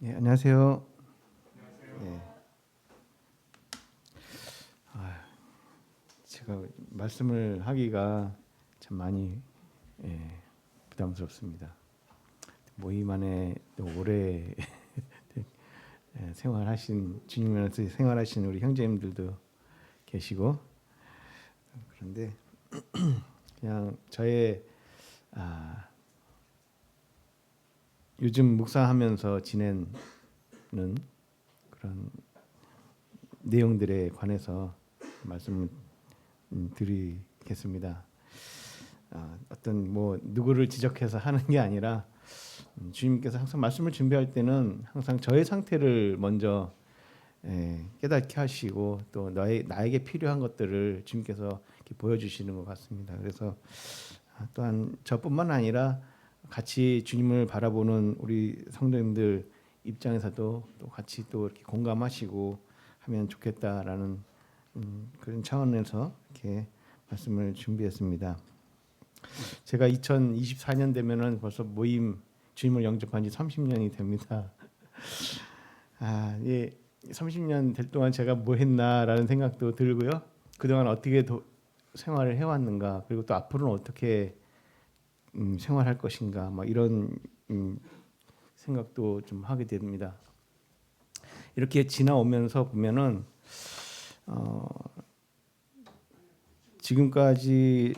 네, 안녕하세요. 예, 제가 말씀을 하기가 참 많이 예, 부담스럽습니다. 모임 안에 또 오래 생활하신 주님 안에서 생활하신 우리 형제님들도 계시고 그런데 그냥 저의 요즘 묵상하면서 지내는 그런 내용들에 관해서 말씀을 드리겠습니다. 어떤 뭐 누구를 지적해서 하는 게 아니라 주님께서 항상 말씀을 준비할 때는 항상 저의 상태를 먼저 깨닫게 하시고 또 나에게 필요한 것들을 주님께서 이렇게 보여주시는 것 같습니다. 그래서 또한 저뿐만 아니라 같이 주님을 바라보는 우리 성도님들 입장에서도 또 같이 또 이렇게 공감하시고 하면 좋겠다라는 그런 차원에서 이렇게 말씀을 준비했습니다. 제가 2024년 되면은 벌써 모임 주님을 영접한 지 30년이 됩니다. 예, 30년 될 동안 제가 뭐 했나라는 생각도 들고요. 그동안 어떻게 생활을 해왔는가, 그리고 또 앞으로는 어떻게 생활할 것인가, 막 이런 생각도 좀 하게 됩니다. 이렇게 지나오면서 보면은 지금까지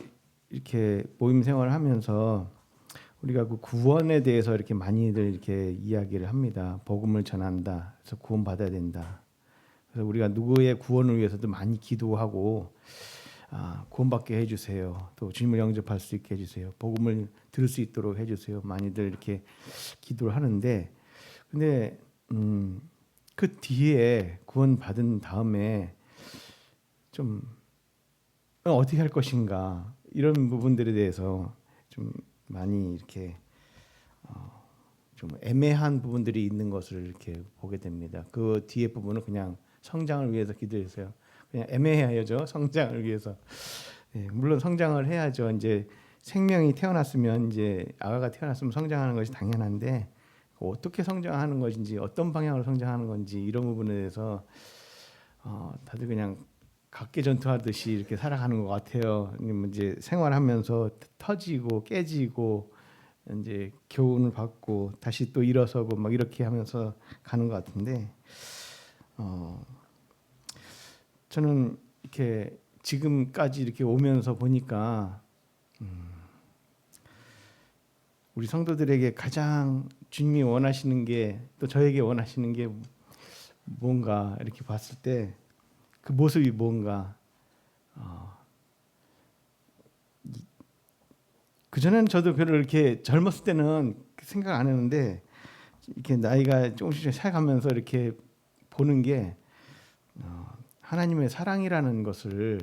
이렇게 모임 생활을 하면서 우리가 그 구원에 대해서 이렇게 많이들 이렇게 이야기를 합니다. 복음을 전한다. 그래서 구원 받아야 된다. 그래서 우리가 누구의 구원을 위해서도 많이 기도하고 구원받게 해주세요. 또 주님을 영접할 수 있게 해주세요. 복음을 들을 수 있도록 해주세요. 많이들 이렇게 기도를 하는데, 근데 그 뒤에 구원 받은 다음에 좀 어떻게 할 것인가 이런 부분들에 대해서 좀 많이 이렇게 좀 애매한 부분들이 있는 것을 이렇게 보게 됩니다. 그 뒤에 부분은 그냥 성장을 위해서 기도했어요. 그냥 애매해야죠. 성장을 위해서. 물론 성장을 해야죠. 이제 생명이 태어났으면 이제 아가가 태어났으면 성장하는 것이 당연한데 어떻게 성장하는 것인지 어떤 방향으로 성장하는 건지 이런 부분에 대해서 다들 그냥 각계전투하듯이 이렇게 살아가는 것 같아요. 이제 생활하면서 터지고 깨지고 이제 교훈을 받고 다시 또 일어서고 막 이렇게 하면서 가는 것 같은데 저는 이렇게 지금까지 이렇게 오면서 보니까 우리 성도들에게 가장 주님이 원하시는 게 또 저에게 원하시는 게 뭔가 이렇게 봤을 때 그 모습이 뭔가 그전에는 저도 별로 이렇게 젊었을 때는 생각 안 했는데 이렇게 나이가 조금씩 살아가면서 이렇게 보는 게 하나님의 사랑이라는 것을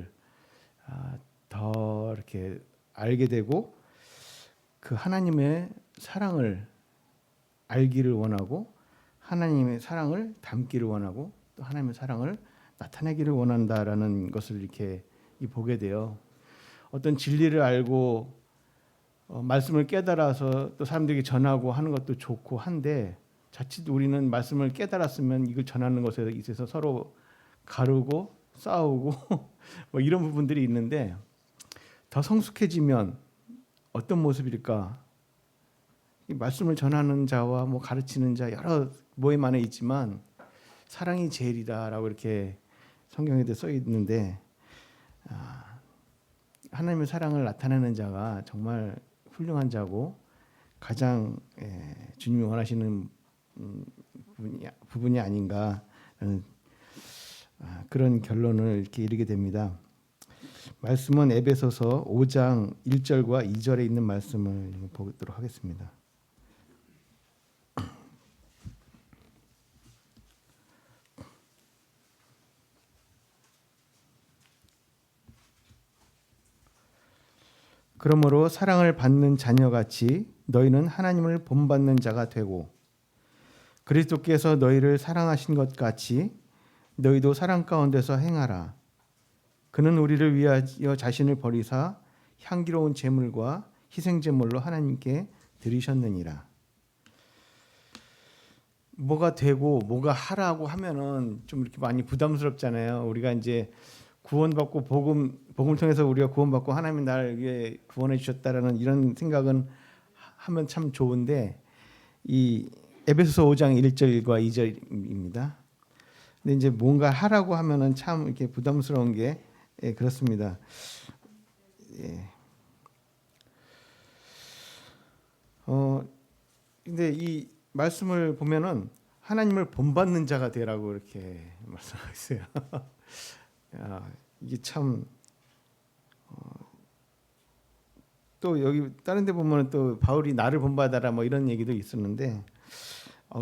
더 이렇게 알게 되고 그 하나님의 사랑을 알기를 원하고 하나님의 사랑을 담기를 원하고 또 하나님의 사랑을 나타내기를 원한다라는 것을 이렇게 보게 돼요. 어떤 진리를 알고 말씀을 깨달아서 또 사람들에게 전하고 하는 것도 좋고 한데 자칫 우리는 말씀을 깨달았으면 이걸 전하는 것에 있어서 서로 가르고 싸우고 뭐 이런 부분들이 있는데 더 성숙해지면 어떤 모습일까? 이 말씀을 전하는 자와 뭐 가르치는 자 여러 모임 안에 있지만 사랑이 제일이다라고 이렇게 성경에도 써 있는데 하나님의 사랑을 나타내는 자가 정말 훌륭한 자고 가장 주님이 원하시는 부분이 아닌가 그런 결론을 이렇게 이르게 됩니다. 말씀은 에베소서 5장 1절과 2절에 있는 말씀을 보도록 하겠습니다. 그러므로 사랑을 받는 자녀같이 너희는 하나님을 본받는 자가 되고 그리스도께서 너희를 사랑하신 것 같이 너희도 사랑 가운데서 행하라. 그는 우리를 위하여 자신을 버리사 향기로운 제물과 희생 제물로 하나님께 드리셨느니라. 뭐가 되고 뭐가 하라고 하면은 좀 이렇게 많이 부담스럽잖아요. 우리가 이제 구원받고 복음을 통해서 우리가 구원받고 하나님이 나를 위해 구원해 주셨다라는 이런 생각은 하면 참 좋은데, 이 에베소서 5장 1절과 2절입니다. 근데 이제 뭔가 하라고 하면은 참 이렇게 부담스러운 게 그렇습니다. 예. 근데 이 말씀을 보면은 하나님을 본받는 자가 되라고 이렇게 말씀하고 있어요. 야, 이게 참 또 여기 다른 데 보면 또 바울이 나를 본받아라 뭐 이런 얘기도 있었는데,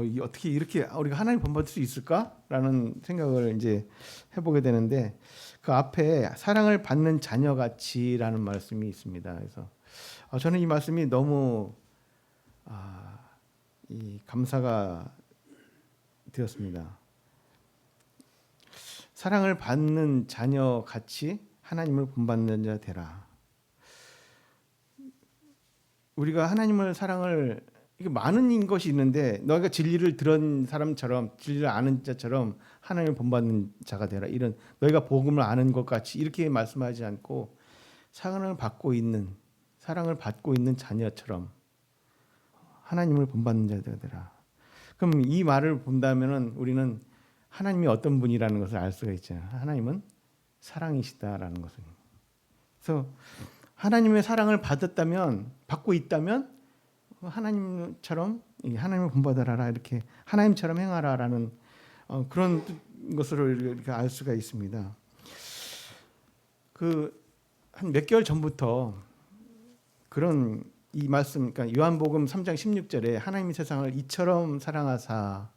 이게 어떻게 이렇게 우리가 하나님 본받을 수 있을까라는 생각을 이제 해보게 되는데, 그 앞에 사랑을 받는 자녀같이라는 말씀이 있습니다. 그래서 저는 이 말씀이 너무 이 감사가 되었습니다. 사랑을 받는 자녀같이 하나님을 본받는 자 되라. 우리가 하나님을 사랑을, 이게 많은 것이 있는데 너희가 진리를 들은 사람처럼, 진리를 아는 자처럼 하나님을 본받는 자가 되라. 이런, 너희가 복음을 아는 것 같이 이렇게 말씀하지 않고 사랑을 받고 있는 자녀처럼 하나님을 본받는 자가 되라. 그럼 이 말을 본다면은 우리는 하나님이 어떤 분이라는 것을 알 수가 있잖아요. 하나님은 사랑이시다라는 것을. 그래서 하나님의 사랑을 받고 있다면 하나님처럼, 하나님을 본받아라, 이렇게 하나님처럼 행하라라는 그런 것으로 이렇게 알 수가 있습니다. 그 한 몇 개월 전부터 그런 이 말씀, 그러니까 요한복음 3장 16절에 하나님이 세상을 이처럼 사랑하사,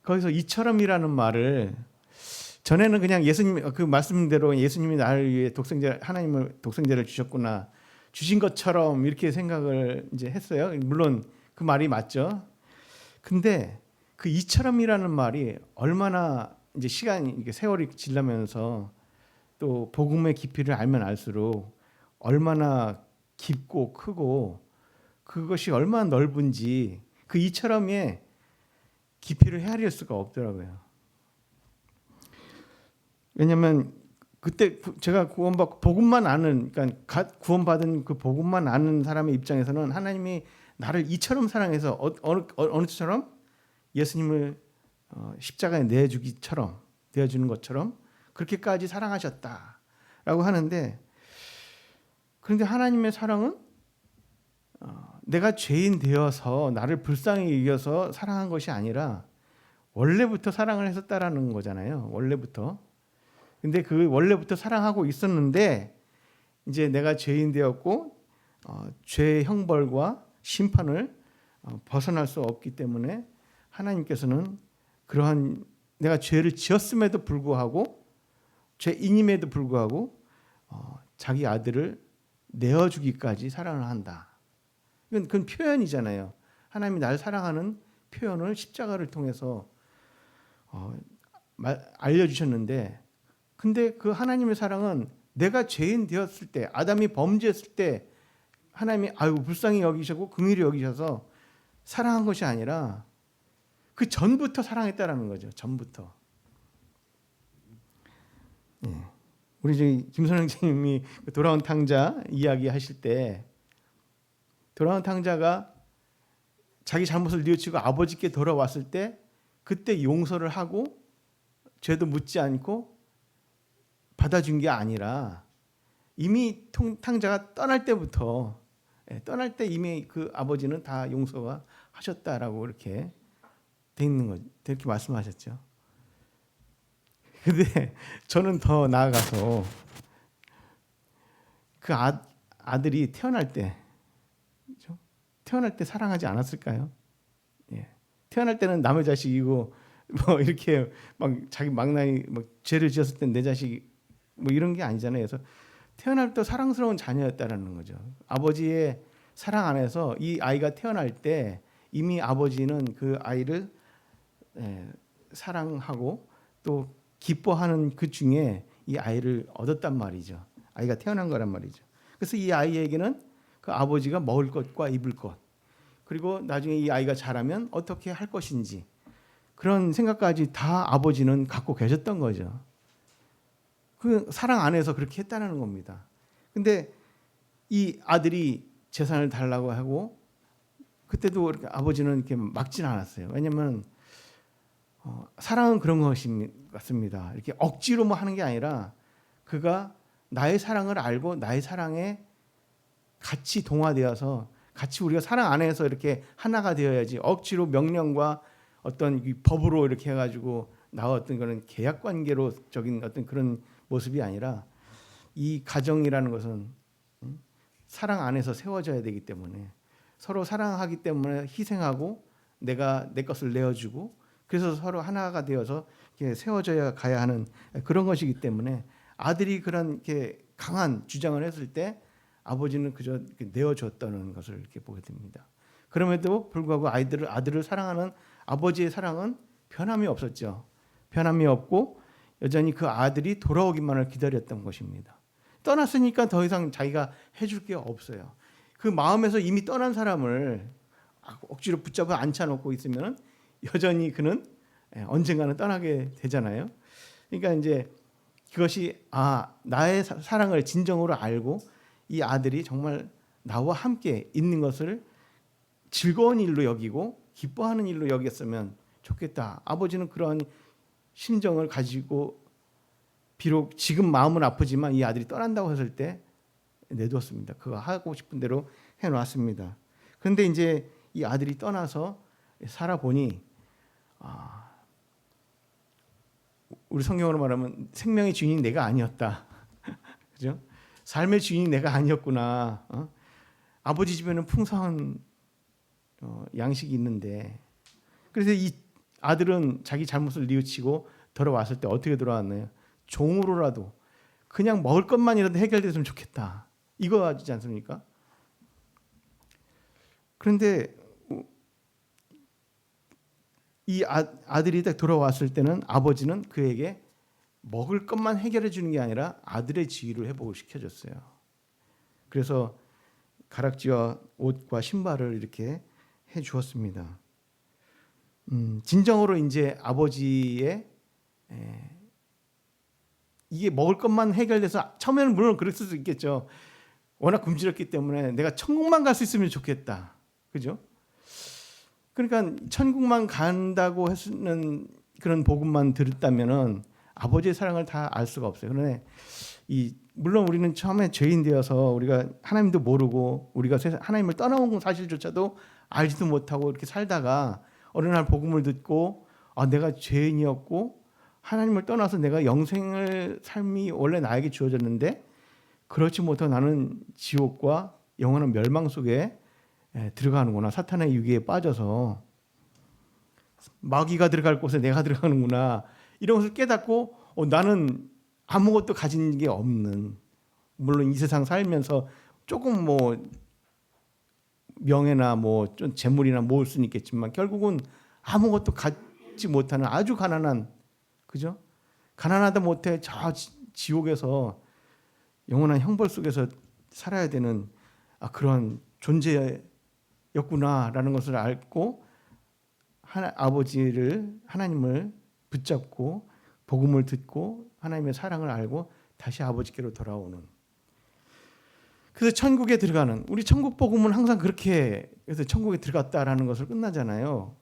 거기서 이처럼이라는 말을 전에는 그냥 예수님 그 말씀대로 예수님이 나를 위해 하나님을 독생자를 주셨구나, 주신 것처럼 이렇게 생각을 이제 했어요. 물론 그 말이 맞죠. 근데 그 이처럼이라는 말이 얼마나 이제 시간이, 세월이 지나면서 또 복음의 깊이를 알면 알수록 얼마나 깊고 크고 그것이 얼마나 넓은지 그 이처럼의 깊이를 헤아릴 수가 없더라고요. 왜냐하면 그때 제가 구원받고 복음만 아는, 그러니까 구원받은 그 복음만 아는 사람의 입장에서는 하나님이 나를 이처럼 사랑해서 어느 처럼 예수님을 십자가에 내어주는 것처럼 그렇게까지 사랑하셨다라고 하는데, 그런데 하나님의 사랑은 내가 죄인 되어서 나를 불쌍히 여겨서 사랑한 것이 아니라 원래부터 사랑을 했었다라는 거잖아요. 원래부터. 근데 그 원래부터 사랑하고 있었는데 이제 내가 죄인 되었고 죄의 형벌과 심판을 벗어날 수 없기 때문에 하나님께서는 그러한 내가 죄를 지었음에도 불구하고, 죄인임에도 불구하고 자기 아들을 내어주기까지 사랑을 한다. 그건 표현이잖아요. 하나님이 나를 사랑하는 표현을 십자가를 통해서 알려주셨는데, 근데 그 하나님의 사랑은 내가 죄인 되었을 때, 아담이 범죄했을 때 하나님이 불쌍히 여기시고 긍휼히 여기셔서 사랑한 것이 아니라 그 전부터 사랑했다라는 거죠. 전부터. 예. 우리 저기 김선영 선생님이 돌아온 탕자 이야기 하실 때, 돌아온 탕자가 자기 잘못을 뉘우치고 아버지께 돌아왔을 때 그때 용서를 하고 죄도 묻지 않고 받아준 게 아니라 이미 탕자가 떠날 때 이미 그 아버지는 다 용서가 하셨다라고 이렇게 돼 있는 거죠. 이렇게 말씀하셨죠. 근데 저는 더 나아가서 그 아들이 태어날 때 사랑하지 않았을까요? 예. 태어날 때는 남의 자식이고 뭐 이렇게 막 자기 막나니 뭐 죄를 지었을 땐 내 자식 뭐 이런 게 아니잖아요. 그래서 태어날 때 사랑스러운 자녀였다라는 거죠. 아버지의 사랑 안에서 이 아이가 태어날 때 이미 아버지는 그 아이를 사랑하고 또 기뻐하는 그 중에 이 아이를 얻었단 말이죠. 아이가 태어난 거란 말이죠. 그래서 이 아이에게는 그 아버지가 먹을 것과 입을 것, 그리고 나중에 이 아이가 자라면 어떻게 할 것인지 그런 생각까지 다 아버지는 갖고 계셨던 거죠. 그 사랑 안에서 그렇게 했다는 겁니다. 근데 이 아들이 재산을 달라고 하고 그때도 이렇게 아버지는 이렇게 막지는 않았어요. 왜냐하면 사랑은 그런 것인 것 같습니다. 이렇게 억지로 뭐 하는 게 아니라 그가 나의 사랑을 알고 나의 사랑에 같이 동화되어서 같이 우리가 사랑 안에서 이렇게 하나가 되어야지 억지로 명령과 어떤 법으로 이렇게 해가지고 나왔던 그런 계약 관계로적인 어떤 그런 모습이 아니라 이 가정이라는 것은 사랑 안에서 세워져야 되기 때문에 서로 사랑하기 때문에 희생하고 내가 내 것을 내어주고 그래서 서로 하나가 되어서 이렇게 세워져야 가야 하는 그런 것이기 때문에 아들이 그런 이렇게 강한 주장을 했을 때 아버지는 그저 내어줬다는 것을 이렇게 보게 됩니다. 그럼에도 불구하고 아들을 사랑하는 아버지의 사랑은 변함이 없었죠. 변함이 없고 여전히 그 아들이 돌아오기만을 기다렸던 것입니다. 떠났으니까 더 이상 자기가 해줄 게 없어요. 그 마음에서 이미 떠난 사람을 억지로 붙잡아 앉혀놓고 있으면 여전히 그는 언젠가는 떠나게 되잖아요. 그러니까 이제 그것이 나의 사랑을 진정으로 알고 이 아들이 정말 나와 함께 있는 것을 즐거운 일로 여기고 기뻐하는 일로 여겼으면 좋겠다. 아버지는 그런 심정을 가지고 비록 지금 마음은 아프지만 이 아들이 떠난다고 했을 때 내두었습니다. 그거 하고 싶은 대로 해놨습니다. 그런데 이제 이 아들이 떠나서 살아보니 우리 성경으로 말하면 생명의 주인이 내가 아니었다. 그죠? 삶의 주인이 내가 아니었구나. 아버지 집에는 풍성한 양식이 있는데 그래서 이 아들은 자기 잘못을 뉘우치고 돌아왔을 때 어떻게 돌아왔나요? 종으로라도 그냥 먹을 것만이라도 해결됐으면 좋겠다. 이거지 않습니까? 그런데 이 아들이 딱 돌아왔을 때는 아버지는 그에게 먹을 것만 해결해 주는 게 아니라 아들의 지위를 회복을 시켜줬어요. 그래서 가락지와 옷과 신발을 이렇게 해 주었습니다. 진정으로 이제 아버지의 이게 먹을 것만 해결돼서 처음에는 물론 그랬을 수 있겠죠. 워낙 굶주렸기 때문에 내가 천국만 갈 수 있으면 좋겠다. 그죠? 그러니까 천국만 간다고 했는 그런 복음만 들었다면은 아버지의 사랑을 다 알 수가 없어요. 그런데 물론 우리는 처음에 죄인 되어서 우리가 하나님도 모르고 우리가 하나님을 떠나온 사실조차도 알지도 못하고 이렇게 살다가 어느 날 복음을 듣고 내가 죄인이었고 하나님을 떠나서 내가 영생의 삶이 원래 나에게 주어졌는데 그렇지 못하고 나는 지옥과 영원한 멸망 속에 들어가는구나. 사탄의 유기에 빠져서 마귀가 들어갈 곳에 내가 들어가는구나. 이런 것을 깨닫고 나는 아무것도 가진 게 없는, 물론 이 세상 살면서 조금 뭐 명예나 뭐 좀 재물이나 모을 수는 있겠지만 결국은 아무것도 갖지 못하는 아주 가난한, 그죠? 가난하다 못해 저 지옥에서 영원한 형벌 속에서 살아야 되는 그런 존재였구나라는 것을 알고 하나님을 붙잡고 복음을 듣고 하나님의 사랑을 알고 다시 아버지께로 돌아오는. 그래서 천국에 들어가는, 우리 천국 복음은 항상 그렇게 해서 천국에 들어갔다라는 것을 끝나잖아요.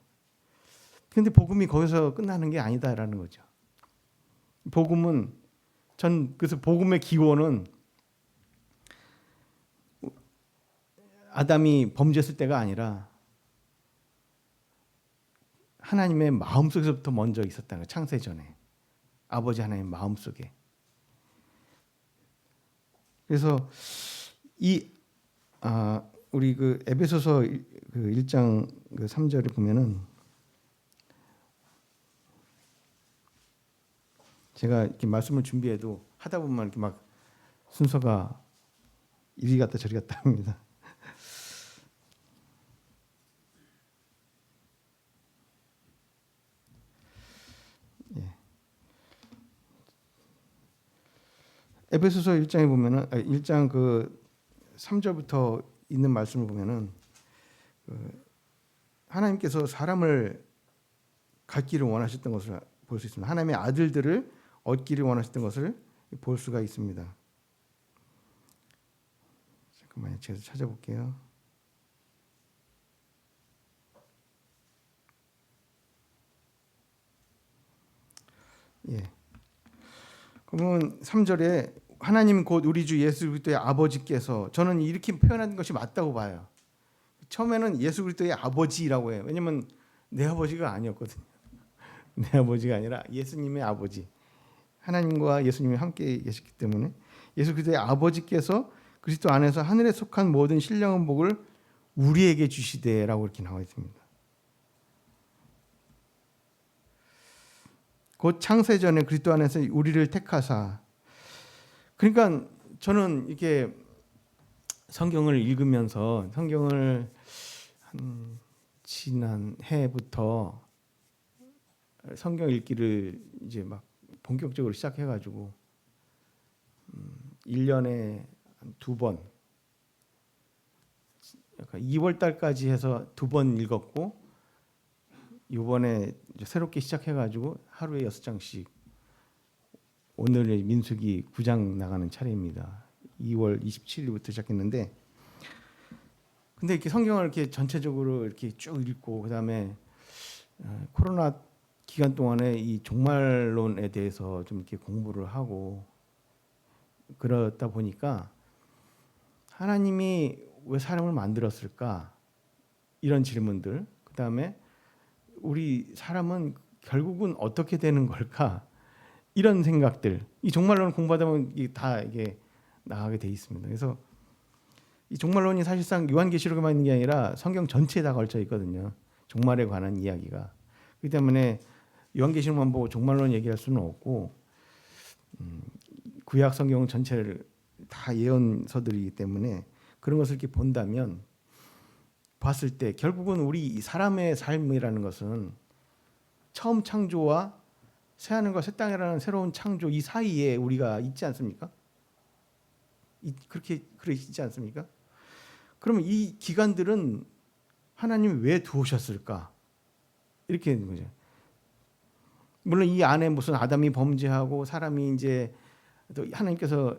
그런데 복음이 거기서 끝나는 게 아니다라는 거죠. 복음은 그래서 복음의 기원은 아담이 범죄했을 때가 아니라 하나님의 마음속에서부터 먼저 있었다는 거예요. 창세전에 아버지 하나님의 마음속에. 그래서 우리 그 에베소서 1장 3절을 보면은 제가 이렇게 말씀을 준비해도 하다 보면 이렇게 막 순서가 이리 갔다 저리 갔다 합니다. 에베소서 1장에 보면은 1장 3절부터 있는 말씀을 보면은 하나님께서 사람을 갖기를 원하셨던 것을 볼 수 있습니다. 하나님의 아들들을 얻기를 원하셨던 것을 볼 수가 있습니다. 잠깐만요. 제가 찾아볼게요. 예. 그러면 3절에 하나님 곧 우리 주 예수 그리스도의 아버지께서, 저는 이렇게 표현하는 것이 맞다고 봐요. 처음에는 예수 그리스도의 아버지라고 해요. 왜냐면 내 아버지가 아니었거든요. 내 아버지가 아니라 예수님의 아버지. 하나님과 예수님이 함께 계셨기 때문에 예수 그리스도의 아버지께서 그리스도 안에서 하늘에 속한 모든 신령한 복을 우리에게 주시되라고 이렇게 나와 있습니다. 곧 창세 전에 그리스도 안에서 우리를 택하사. 그러니까 저는 이렇게 성경을 읽으면서 성경을 한 지난 해부터 성경 읽기를 이제 막 본격적으로 시작해가지고 1년에 한 2번, 약간 2월 달까지 해서 2번 읽었고, 이번에 새롭게 시작해가지고 하루에 6장씩, 오늘의 민수기 9장 나가는 차례입니다. 2월 27일부터 시작했는데, 근데 이렇게 성경을 이렇게 전체적으로 이렇게 쭉 읽고, 그다음에 코로나 기간 동안에 이 종말론에 대해서 좀 이렇게 공부를 하고 그러다 보니까 하나님이 왜 사람을 만들었을까? 이런 질문들, 그다음에 우리 사람은 결국은 어떻게 되는 걸까? 이런 생각들, 이 종말론을 공부하다 보면 이게 나가게 돼 있습니다. 그래서 이 종말론이 사실상 요한계시록에만 있는 게 아니라 성경 전체에 다 걸쳐 있거든요. 종말에 관한 이야기가. 그렇기 때문에 요한계시록만 보고 종말론 얘기할 수는 없고, 구약 성경 전체를 다 예언서들이기 때문에 그런 것을 이렇게 본다면, 봤을 때 결국은 우리 사람의 삶이라는 것은 처음 창조와 새하늘과 새 땅이라는 새로운 창조 이 사이에 우리가 있지 않습니까? 그렇게 있지 않습니까? 그러면 이 기간들은 하나님이 왜 두셨을까? 이렇게 있는 거죠. 물론 이 안에 무슨 아담이 범죄하고 사람이 이제 또 하나님께서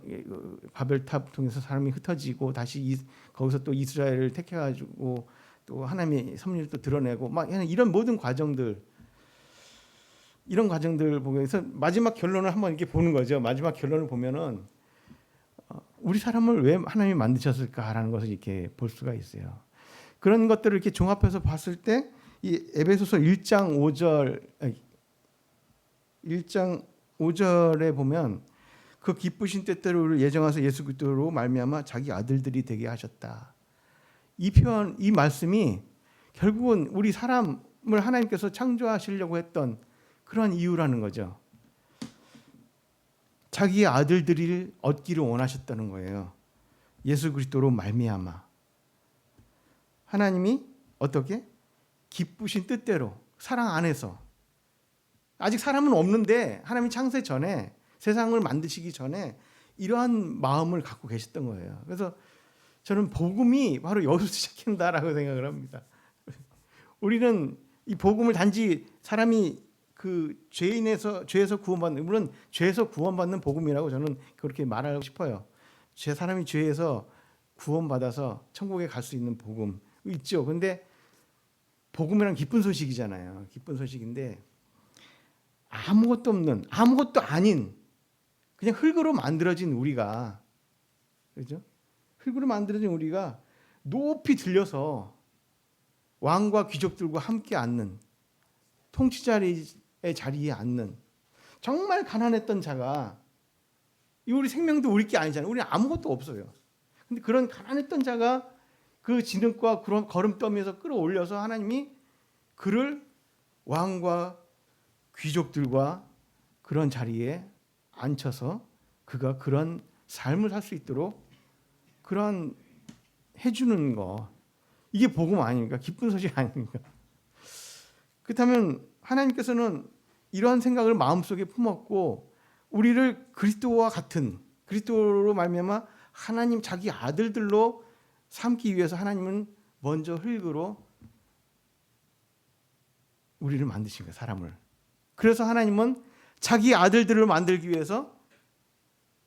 바벨탑 통해서 사람이 흩어지고 다시 거기서 또 이스라엘을 택해가지고 또 하나님의 섭리를 또 드러내고 막 이런 모든 과정들, 이런 과정들 보면서 마지막 결론을 한번 이렇게 보는 거죠. 마지막 결론을 보면은 우리 사람을 왜 하나님이 만드셨을까라는 것을 이렇게 볼 수가 있어요. 그런 것들을 이렇게 종합해서 봤을 때 이 에베소서 1장 5절에 보면 그 기쁘신 때때로 예정하사 예수 그리스도로 말미암아 자기 아들들이 되게 하셨다. 이 말씀이 결국은 우리 사람을 하나님께서 창조하시려고 했던 그런 이유라는 거죠. 자기의 아들들을 얻기를 원하셨다는 거예요. 예수 그리스도로 말미암아. 하나님이 어떻게? 기쁘신 뜻대로 사랑 안에서, 아직 사람은 없는데 하나님이 창세 전에, 세상을 만드시기 전에 이러한 마음을 갖고 계셨던 거예요. 그래서 저는 복음이 바로 여기서 시작한다라고 생각을 합니다. 우리는 이 복음을 단지 사람이 그 죄에서 구원받는, 물론 죄에서 구원받는 복음이라고 저는 그렇게 말하고 싶어요. 사람이 죄에서 구원받아서 천국에 갈 수 있는 복음 있죠. 근데 복음이란 기쁜 소식이잖아요. 기쁜 소식인데 아무것도 없는, 아무것도 아닌 그냥 흙으로 만들어진 우리가, 그렇죠? 흙으로 만들어진 우리가 높이 들려서 왕과 귀족들과 함께 앉는, 통치자의 자리에 앉는 정말 가난했던 자가, 우리 생명도 우리 게 아니잖아요. 우리는 아무것도 없어요. 근데 그런 가난했던 자가 그 진흙과 그런 거름더미에서 끌어올려서 하나님이 그를 왕과 귀족들과 그런 자리에 앉혀서 그가 그런 삶을 살 수 있도록 그런 해주는 거, 이게 복음 아닙니까? 기쁜 소식 아닙니까? 그렇다면 하나님께서는 이러한 생각을 마음속에 품었고 우리를 그리스도와 같은, 그리스도로 말미암아 하나님 자기 아들들로 삼기 위해서 하나님은 먼저 흙으로 우리를 만드신 거예요, 사람을. 그래서 하나님은 자기 아들들을 만들기 위해서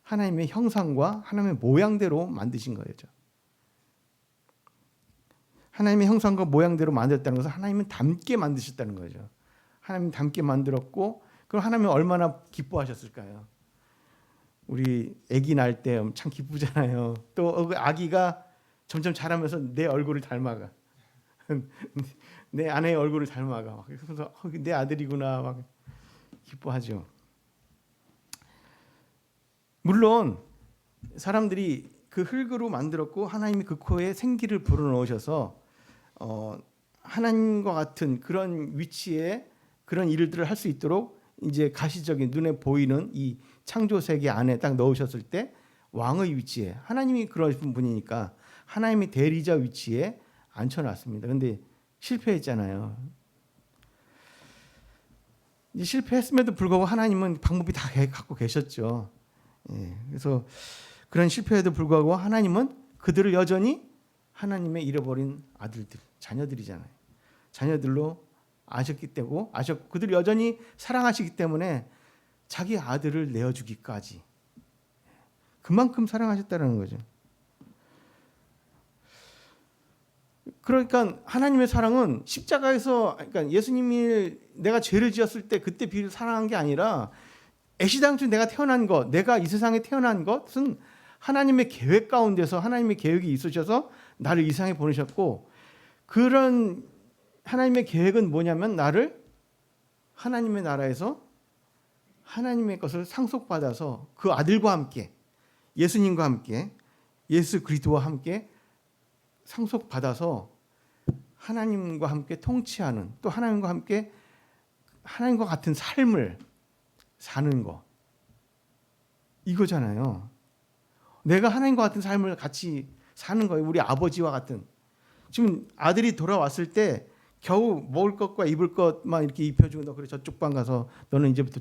하나님의 형상과 하나님의 모양대로 만드신 거죠. 하나님의 형상과 모양대로 만들었다는 것은 하나님은 닮게 만드셨다는 거죠. 하나님 닮게 만들었고, 그럼 하나님은 얼마나 기뻐하셨을까요? 우리 아기 낳을 때 참 기쁘잖아요. 또 아기가 점점 자라면서 내 얼굴을 닮아가. 내 아내의 얼굴을 닮아가. 그래서 내 아들이구나 막 기뻐하죠. 물론 사람들이 그 흙으로 만들었고 하나님이 그 코에 생기를 불어넣으셔서 하나님과 같은 그런 위치에 그런 일들을 할 수 있도록 이제 가시적인 눈에 보이는 이 창조 세계 안에 딱 넣으셨을 때 왕의 위치에, 하나님이 그러신 분이니까 하나님의 대리자 위치에 앉혀놨습니다. 근데 실패했잖아요. 실패했음에도 불구하고 하나님은 방법이 다 갖고 계셨죠. 그래서 그런 실패에도 불구하고 하나님은 그들을 여전히 하나님의 잃어버린 아들들, 자녀들이잖아요. 자녀들로 아셨기 때문에, 그들을 여전히 사랑하시기 때문에 자기 아들을 내어주기까지 그만큼 사랑하셨다는 거죠. 그러니까 하나님의 사랑은 십자가에서, 그러니까 예수님이 내가 죄를 지었을 때 그때 비를 사랑한 게 아니라 애시당초 내가 태어난 것, 내가 이 세상에 태어난 것은 하나님의 계획 가운데서 하나님의 계획이 있으셔서 나를 이 세상에 보내셨고, 그런 하나님의 계획은 뭐냐면 나를 하나님의 나라에서 하나님의 것을 상속받아서 그 아들과 함께, 예수님과 함께, 예수 그리스도와 함께 상속받아서 하나님과 함께 통치하는, 또 하나님과 함께 하나님과 같은 삶을 사는 거, 이거잖아요. 내가 하나님과 같은 삶을 같이 사는 거예요. 우리 아버지와 같은. 지금 아들이 돌아왔을 때 겨우 먹을 것과 입을 것만 이렇게 입혀주고, 너 그래 저쪽 방 가서 너는 이제부터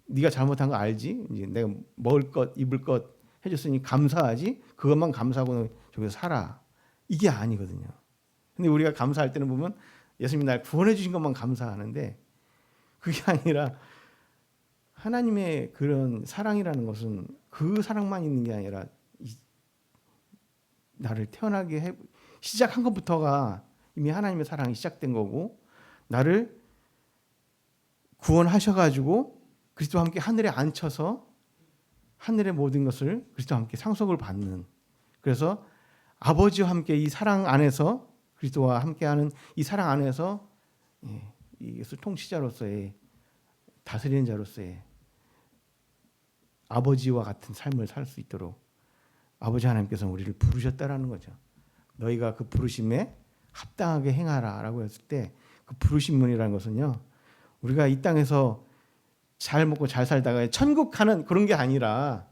네가 잘못한 거 알지? 이제 내가 먹을 것 입을 것 해줬으니 감사하지? 그것만 감사하고 너 저기서 살아. 이게 아니거든요. 근데 우리가 감사할 때는 보면 예수님이 날 구원해 주신 것만 감사하는데, 그게 아니라 하나님의 그런 사랑이라는 것은 그 사랑만 있는 게 아니라 나를 태어나게 시작한 것부터가 이미 하나님의 사랑이 시작된 거고, 나를 구원하셔가지고 그리스도와 함께 하늘에 앉혀서 하늘의 모든 것을 그리스도와 함께 상속을 받는, 그래서 아버지와 함께 이 사랑 안에서, 그리스도와 함께하는 이 사랑 안에서 이것을 통치자로서의, 다스리는 자로서의 아버지와 같은 삶을 살 수 있도록 아버지 하나님께서 우리를 부르셨다라는 거죠. 너희가 그 부르심에 합당하게 행하라라고 했을 때, 그 부르심문이라는 것은요, 우리가 이 땅에서 잘 먹고 잘 살다가 천국 가는 그런 게 아니라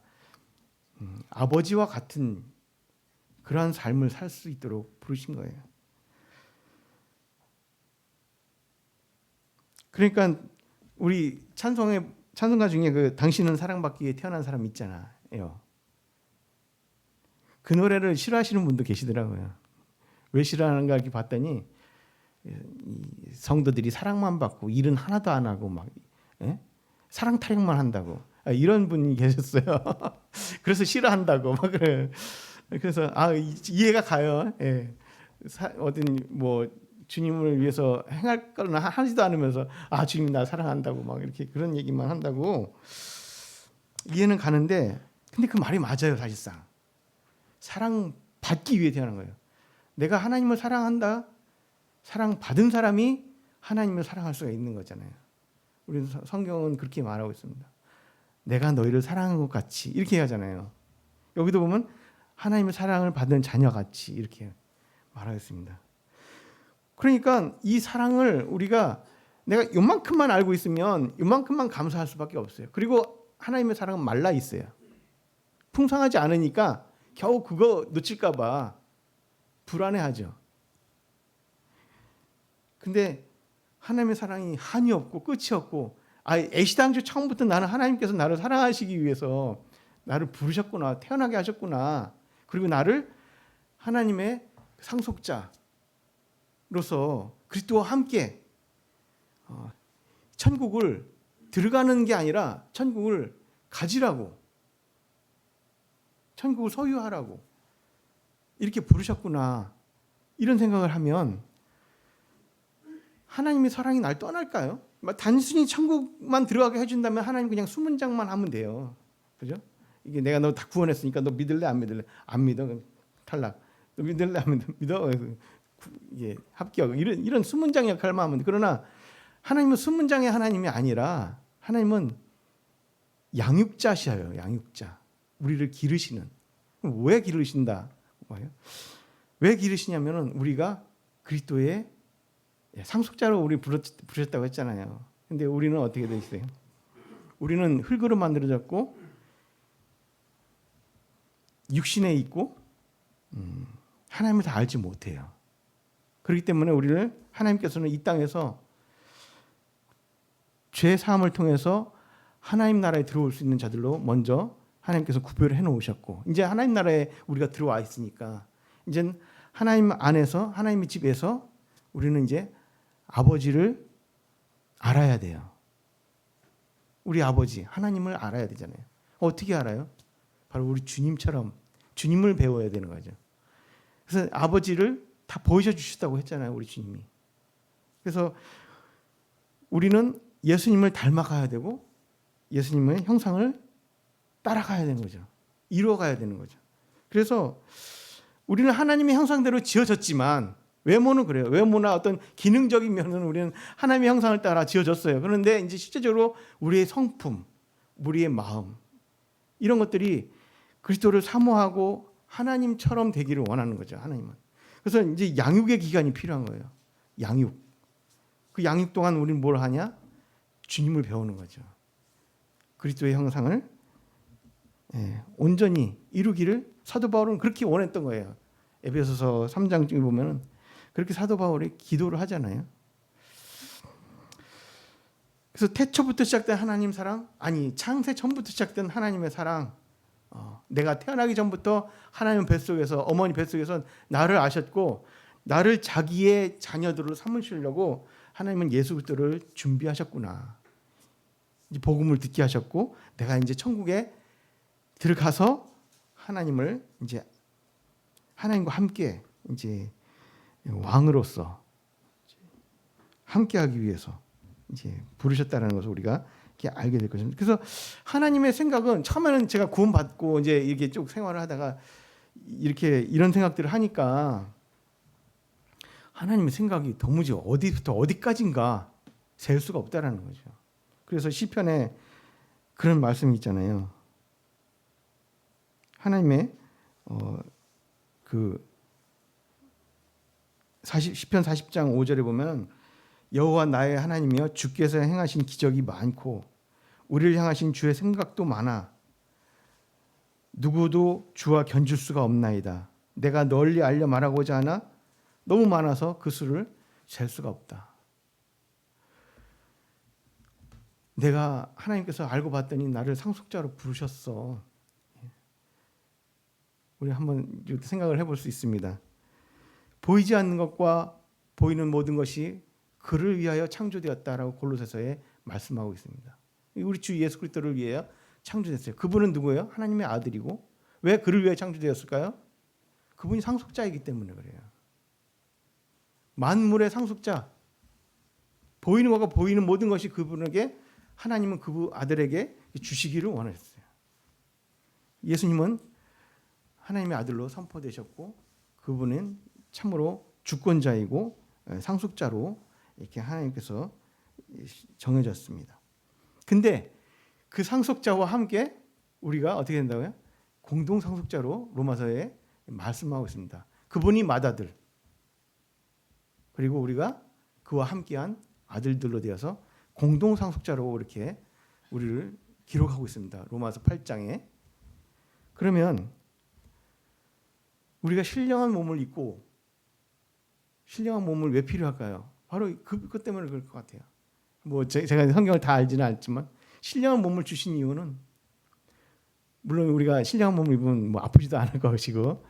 아버지와 같은 그러한 삶을 살 수 있도록 부르신 거예요. 그러니까 우리 찬송가 중에 그 당신은 사랑받기 위해 태어난 사람 있잖아요. 그 노래를 싫어하시는 분도 계시더라고요. 왜 싫어하는가 이렇게 봤더니 성도들이 사랑만 받고 일은 하나도 안 하고 막 사랑 타령만 한다고, 이런 분이 계셨어요. 그래서 싫어한다고 막 그래. 그래서 이해가 가요. 어떤 뭐 주님을 위해서 행할 거나 하지도 않으면서 주님 나 사랑한다고 막 이렇게 그런 얘기만 한다고 이해는 가는데, 근데 그 말이 맞아요. 사실상 사랑받기 위해 태어난 거예요. 내가 하나님을 사랑한다, 사랑받은 사람이 하나님을 사랑할 수가 있는 거잖아요. 우리 성경은 그렇게 말하고 있습니다. 내가 너희를 사랑한 것 같이, 이렇게 하잖아요. 여기도 보면 하나님의 사랑을 받은 자녀같이 이렇게 말하고 있습니다. 그러니까 이 사랑을 우리가, 내가 요만큼만 알고 있으면 요만큼만 감사할 수밖에 없어요. 그리고 하나님의 사랑은 말라 있어요. 풍성하지 않으니까 겨우 그거 놓칠까 봐 불안해하죠. 근데 하나님의 사랑이 한이 없고 끝이 없고, 애시당초 처음부터 나는 하나님께서 나를 사랑하시기 위해서 나를 부르셨구나, 태어나게 하셨구나, 그리고 나를 하나님의 상속자로서 그리스도와 함께 천국을 들어가는 게 아니라 천국을 가지라고, 천국을 소유하라고 이렇게 부르셨구나, 이런 생각을 하면 하나님의 사랑이 날 떠날까요? 단순히 천국만 들어가게 해준다면 하나님 그냥 수문장만 하면 돼요. 그죠? 이게 내가 너 다 구원했으니까 너 믿을래 안 믿을래? 안 믿어. 그럼 탈락. 너 믿을래 안 믿어? 이게 합격. 이런 수문장 역할만 하면 돼. 그러나 하나님은 수문장의 하나님이 아니라 하나님은 양육자셔요. 양육자. 우리를 기르시는. 왜 기르신다? 왜 기르시냐면은 우리가 그리스도의 상속자로 우리 부르셨다고 했잖아요. 근데 우리는 어떻게 돼 있어요? 우리는 흙으로 만들어졌고 육신에 있고 하나님을 다 알지 못해요. 그렇기 때문에 우리를 하나님께서는 이 땅에서 죄 사함을 통해서 하나님 나라에 들어올 수 있는 자들로 먼저 하나님께서 구별을 해놓으셨고, 이제 하나님 나라에 우리가 들어와 있으니까 이제 하나님 안에서, 하나님의 집에서 우리는 이제 아버지를 알아야 돼요. 우리 아버지 하나님을 알아야 되잖아요. 어떻게 알아요? 바로 우리 주님처럼 주님을 배워야 되는 거죠. 그래서 아버지를 다 보여주셨다고 했잖아요, 우리 주님이. 그래서 우리는 예수님을 닮아가야 되고 예수님의 형상을 따라가야 되는 거죠. 이루어가야 되는 거죠. 그래서 우리는 하나님의 형상대로 지어졌지만, 외모는 그래요. 외모나 어떤 기능적인 면은 우리는 하나님의 형상을 따라 지어졌어요. 그런데 이제 실제적으로 우리의 성품, 우리의 마음, 이런 것들이 그리스도를 사모하고 하나님처럼 되기를 원하는 거죠. 하나님은. 그래서 이제 양육의 기간이 필요한 거예요. 양육. 그 양육 동안 우리는 뭘 하냐? 주님을 배우는 거죠. 그리스도의 형상을 온전히 이루기를 사도 바울은 그렇게 원했던 거예요. 에베소서 3장쯤에 보면은 그렇게 사도 바울이 기도를 하잖아요. 그래서 태초부터 시작된 하나님 사랑, 아니 창세 전부터 시작된 하나님의 사랑, 내가 태어나기 전부터 하나님 뱃속에서, 어머니 뱃속에서 나를 아셨고 나를 자기의 자녀들로 삼으시려고 하나님은 예수 그리스도를 준비하셨구나. 이제 복음을 듣게 하셨고 내가 이제 천국에 들어가서 하나님을 이제 하나님과 함께 이제 왕으로서 함께하기 위해서 이제 부르셨다는 것을 우리가 이렇게 알게 될 것입니다. 그래서 하나님의 생각은, 처음에는 제가 구원받고 이제 이렇게 쭉 생활을 하다가 이렇게 이런 생각들을 하니까 하나님의 생각이 도무지 어디부터 어디까지인가 셀 수가 없다라는 거죠. 그래서 시편에 그런 말씀이 있잖아요. 하나님의 시편 40장 5절에 보면 여호와 나의 하나님이여 주께서 행하신 기적이 많고 우리를 향하신 주의 생각도 많아 누구도 주와 견줄 수가 없나이다. 내가 널리 알려 말하고자 하나 너무 많아서 그 수를 잴 수가 없다. 내가 하나님께서 알고 봤더니 나를 상속자로 부르셨어. 우리 한번 생각을 해볼 수 있습니다. 보이지 않는 것과 보이는 모든 것이 그를 위하여 창조되었다라고 골로새서에 말씀하고 있습니다. 우리 주 예수 그리스도를 위하여 창조됐어요. 그분은 누구예요? 하나님의 아들이고, 왜 그를 위하여 창조되었을까요? 그분이 상속자이기 때문에 그래요. 만물의 상속자, 보이는 것과 보이는 모든 것이 그분에게, 하나님은 그분 아들에게 주시기를 원하셨어요. 예수님은 하나님의 아들로 선포되셨고 그분은 참으로 주권자이고 상속자로 이렇게 하나님께서 정해졌습니다. 근데 그 상속자와 함께 우리가 어떻게 된다고요? 공동 상속자로 로마서에 말씀하고 있습니다. 그분이 맏아들, 그리고 우리가 그와 함께한 아들들로 되어서 공동 상속자로 이렇게 우리를 기록하고 있습니다. 로마서 8장에. 그러면 우리가 신령한 몸을 입고, 신령한 몸을 왜 필요할까요? 바로 그것 때문에 그럴 것 같아요. 뭐 제가 성경을 다 알지는 않지만 신령한 몸을 주신 이유는, 물론 우리가 신령한 몸을 입으면 뭐 아프지도 않을 것이고,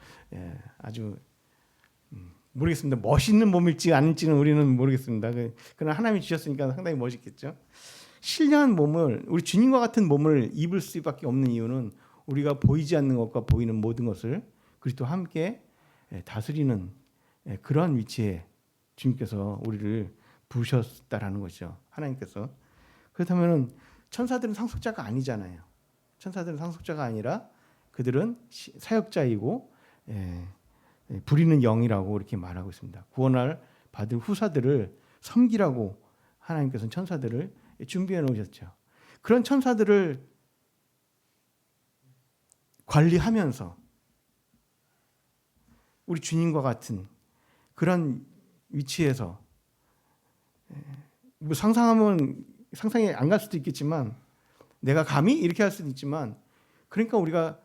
아주 모르겠습니다. 멋있는 몸일지 아닐지는 우리는 모르겠습니다. 그러나 하나님이 주셨으니까 상당히 멋있겠죠. 신령한 몸을, 우리 주님과 같은 몸을 입을 수밖에 없는 이유는 우리가 보이지 않는 것과 보이는 모든 것을 그리스도와 함께 다스리는 그러한 위치에 주님께서 우리를 부르셨다라는 것이죠. 하나님께서. 그렇다면 천사들은 상속자가 아니잖아요. 천사들은 상속자가 아니라 그들은 사역자이고 부리는 영이라고 이렇게 말하고 있습니다. 구원을 받을 후사들을 섬기라고 하나님께서는 천사들을 준비해 놓으셨죠. 그런 천사들을 관리하면서 우리 주님과 같은 그런 위치에서 뭐 상상하면 상상이 안 갈 수도 있겠지만 내가 감히 이렇게 할 수도 있지만 그러니까 우리가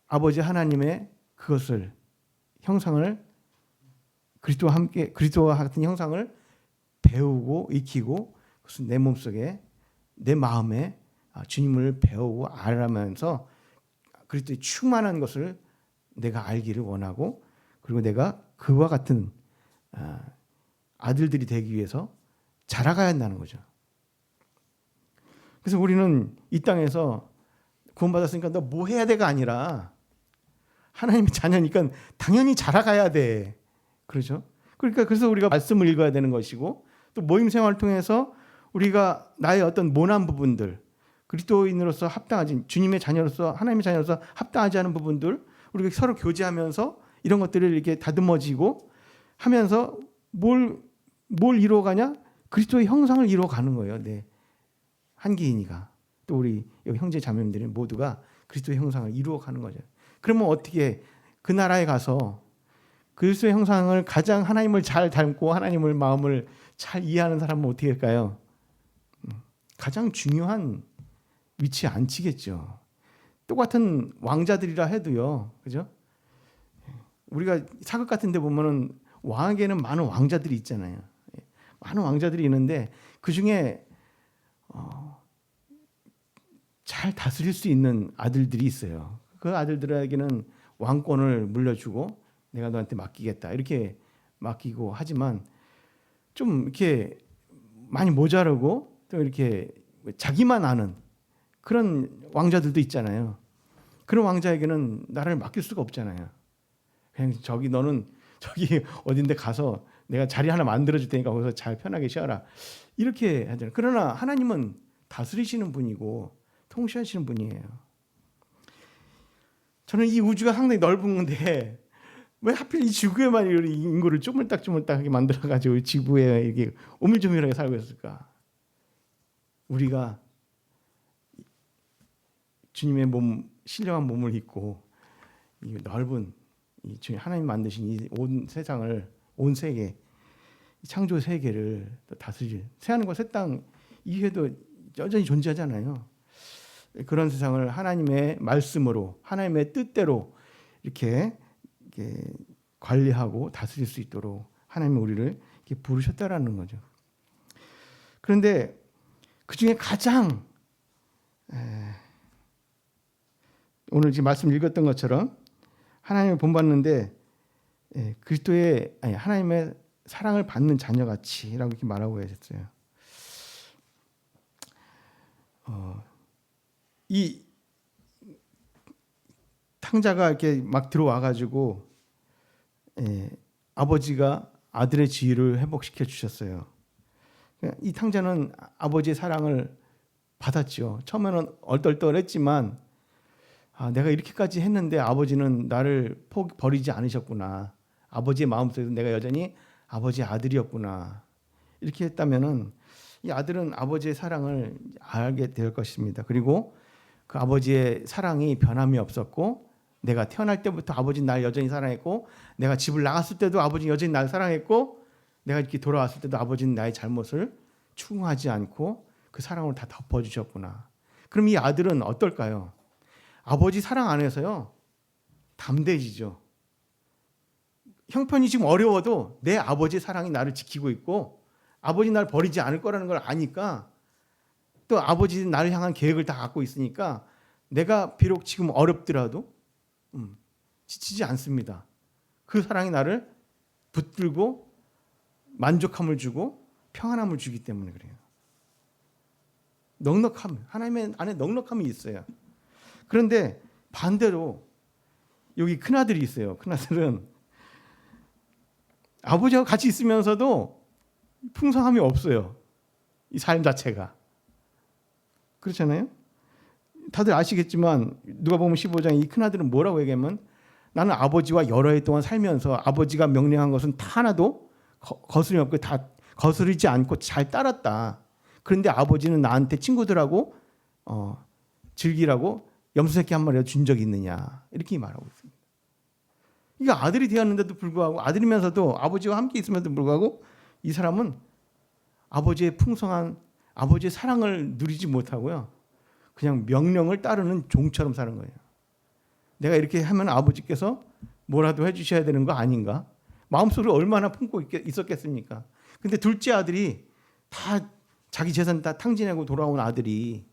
아버지 하나님의 그것을 형상을 그리스도와 같은 형상을 배우고 익히고 그것은 내 몸속에 내 마음에 주님을 배우고 알아가면서 그리스도의 충만한 것을 내가 알기를 원하고 그리고 내가 그와 같은 아들들이 되기 위해서 자라가야 한다는 거죠. 그래서 우리는 이 땅에서 구원받았으니까 너 뭐 해야 돼가 아니라 하나님의 자녀니까 당연히 자라가야 돼. 그렇죠? 그래서 우리가 말씀을 읽어야 되는 것이고 또 모임 생활을 통해서 우리가 나의 어떤 모난 부분들 그리스도인으로서 합당하지 주님의 자녀로서 하나님의 자녀로서 합당하지 않은 부분들 우리가 서로 교제하면서 이런 것들을 이렇게 다듬어지고 하면서 뭘 이루어가냐? 그리스도의 형상을 이루어가는 거예요. 네. 한 개인이가 또 우리 여기 형제 자매님들이 모두가 그리스도의 형상을 이루어가는 거죠. 그러면 어떻게 그 나라에 가서 그리스도의 형상을 가장 하나님을 잘 닮고 하나님을 마음을 잘 이해하는 사람은 어떻게 할까요? 가장 중요한 위치에 앉히겠죠. 똑같은 왕자들이라 해도요, 그죠? 우리가 사극 같은 데 보면은 왕에게는 많은 왕자들이 있잖아요. 많은 왕자들이 있는데 그 중에 잘 다스릴 수 있는 아들들이 있어요. 그 아들들에게는 왕권을 물려주고 내가 너한테 맡기겠다 이렇게 맡기고 하지만 좀 이렇게 많이 모자르고 또 이렇게 자기만 아는 그런 왕자들도 있잖아요. 그런 왕자에게는 나라를 맡길 수가 없잖아요. 그냥 너는 저기 어딘데 가서 내가 자리 하나 만들어줄 테니까 거기서 잘 편하게 쉬어라 이렇게 하잖아요. 그러나 하나님은 다스리시는 분이고 통치하시는 분이에요. 저는 이 우주가 상당히 넓은데 왜 하필 이 지구에만 인구를 쪼물딱쪼물딱하게 만들어가지고 지구에 이렇게 오밀조밀하게 살고 있을까? 우리가 주님의 몸, 신령한 몸을 입고 이 넓은 이 하나님 만드신 이 온 세상을, 온 세계, 창조 세계를 다스릴 새하늘과 새 땅 이외에도 여전히 존재하잖아요. 그런 세상을 하나님의 말씀으로, 하나님의 뜻대로 이렇게 관리하고 다스릴 수 있도록 하나님이 우리를 이렇게 부르셨다라는 거죠. 그런데 그 중에 가장 오늘 지금 말씀 읽었던 것처럼 하나님을 본받는데 그리스도의 하나님의 사랑을 받는 자녀같이라고 이렇게 말하고 계셨어요. 이 탕자가 이렇게 막 들어와 가지고 아버지가 아들의 지위를 회복시켜 주셨어요. 이 탕자는 아버지의 사랑을 받았죠. 처음에는 얼떨떨했지만 내가 이렇게까지 했는데 아버지는 나를 버리지 않으셨구나. 아버지의 마음속에서 내가 여전히 아버지의 아들이었구나. 이렇게 했다면은 이 아들은 아버지의 사랑을 알게 될 것입니다. 그리고 그 아버지의 사랑이 변함이 없었고 내가 태어날 때부터 아버지는 날 여전히 사랑했고 내가 집을 나갔을 때도 아버지는 여전히 날 사랑했고 내가 이렇게 돌아왔을 때도 아버지는 나의 잘못을 추궁하지 않고 그 사랑으로 다 덮어주셨구나. 그럼 이 아들은 어떨까요? 아버지 사랑 안에서요 담대해지죠. 형편이 지금 어려워도 내 아버지의 사랑이 나를 지키고 있고 아버지 나를 버리지 않을 거라는 걸 아니까 또 아버지는 나를 향한 계획을 다 갖고 있으니까 내가 비록 지금 어렵더라도 지치지 않습니다. 그 사랑이 나를 붙들고 만족함을 주고 평안함을 주기 때문에 그래요. 넉넉함, 하나님의 안에 넉넉함이 있어요. 그런데 반대로 여기 큰아들이 있어요. 큰아들은 아버지와 같이 있으면서도 풍성함이 없어요. 이 삶 자체가. 그렇잖아요? 다들 아시겠지만 누가복음 15장 이 큰아들은 뭐라고 얘기하면 나는 아버지와 여러 해 동안 살면서 아버지가 명령한 것은 다 하나도 거스름이 없고 다 거스르지 않고 잘 따랐다. 그런데 아버지는 나한테 친구들하고 즐기라고 염소새끼 한 마리를 준 적이 있느냐 이렇게 말하고 있습니다. 그러니까 아들이 되었는데도 불구하고 아들이면서도 아버지와 함께 있음에도 불구하고 이 사람은 아버지의 풍성한 아버지의 사랑을 누리지 못하고요. 그냥 명령을 따르는 종처럼 사는 거예요. 내가 이렇게 하면 아버지께서 뭐라도 해주셔야 되는 거 아닌가? 마음속으로 얼마나 품고 있었겠습니까? 근데 둘째 아들이 다 자기 재산 다 탕진하고 돌아온 아들이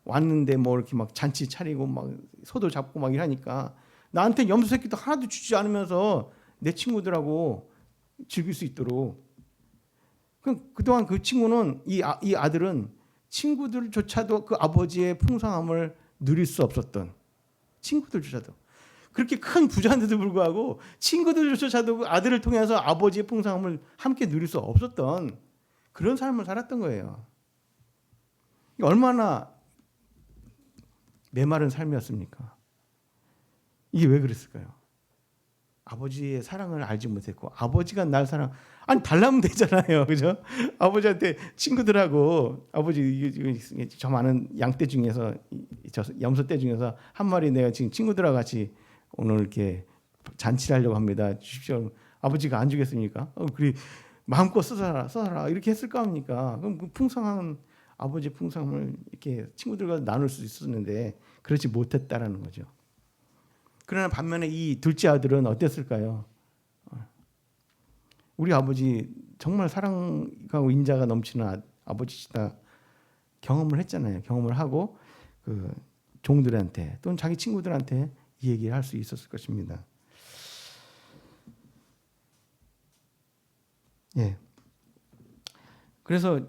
왔는데 뭐 이렇게 막 잔치 차리고 막 소도 잡고 막 이러니까 나한테 염소 새끼도 하나도 주지 않으면서 내 친구들하고 즐길 수 있도록 그동안 그 친구는 이 아들은 친구들조차도 그 아버지의 풍성함을 누릴 수 없었던 친구들조차도 그렇게 큰 부자인데도 불구하고 친구들조차도 그 아들을 통해서 아버지의 풍성함을 함께 누릴 수 없었던 그런 삶을 살았던 거예요. 얼마나 메마른 삶이었습니까? 이게 왜 그랬을까요? 아버지의 사랑을 알지 못했고 아버지가 날 사랑 아니 달라면 되잖아요, 그죠? 아버지한테 친구들하고 아버지 저 많은 양떼 중에서 저 염소떼 중에서 한 마리 내가 지금 친구들하고 같이 오늘 이렇게 잔치를 하려고 합니다. 주십시오. 아버지가 안 주겠습니까? 그리 마음껏 써라 이렇게 했을 거 아닙니까? 그럼 그 풍성한 아버지의 풍성함을 이렇게 친구들과 나눌 수 있었는데 그렇지 못했다라는 거죠. 그러나 반면에 이 둘째 아들은 어땠을까요? 우리 아버지 정말 사랑과 인자가 넘치는 아버지시다 경험을 했잖아요. 경험을 하고 그 종들한테 또는 자기 친구들한테 이 얘기를 할 수 있었을 것입니다. 예. 그래서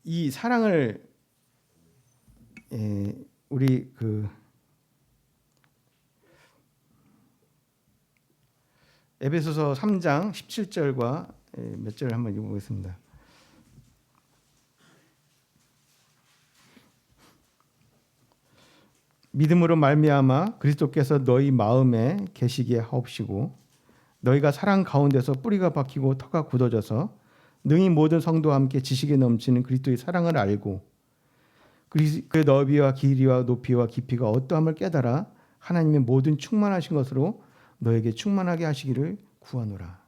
이 사랑을 우리 그 에베소서 3장 17절과 몇 절을 한번 읽어보겠습니다. 믿음으로 말미암아 그리스도께서 너희 마음에 계시게 하옵시고 너희가 사랑 가운데서 뿌리가 박히고 터가 굳어져서 능히 모든 성도와 함께 지식에 넘치는 그리스도의 사랑을 알고 그 너비와 길이와 높이와 깊이가 어떠함을 깨달아 하나님의 모든 충만하신 것으로 너에게 충만하게 하시기를 구하노라.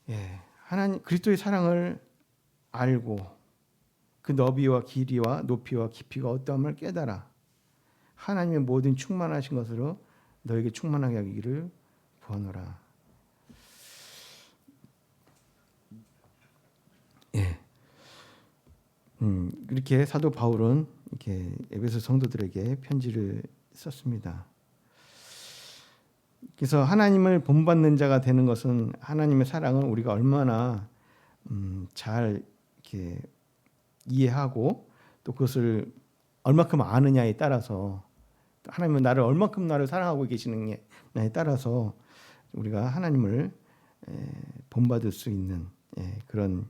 예, 하나님 그리스도의 사랑을 알고 그 너비와 길이와 높이와 깊이가 어떠함을 깨달아 하나님의 모든 충만하신 것으로 너에게 충만하게 하기를 구하노라. 예, 이렇게 사도 바울은 이렇게 에베소 성도들에게 편지를 썼습니다. 그래서 하나님을 본받는 자가 되는 것은 하나님의 사랑을 우리가 얼마나 잘 이렇게 이해하고 또 그것을 얼마큼 아느냐에 따라서 하나님은 얼마큼 나를 사랑하고 계시느냐에 따라서 우리가 하나님을 본받을 수 있는 그런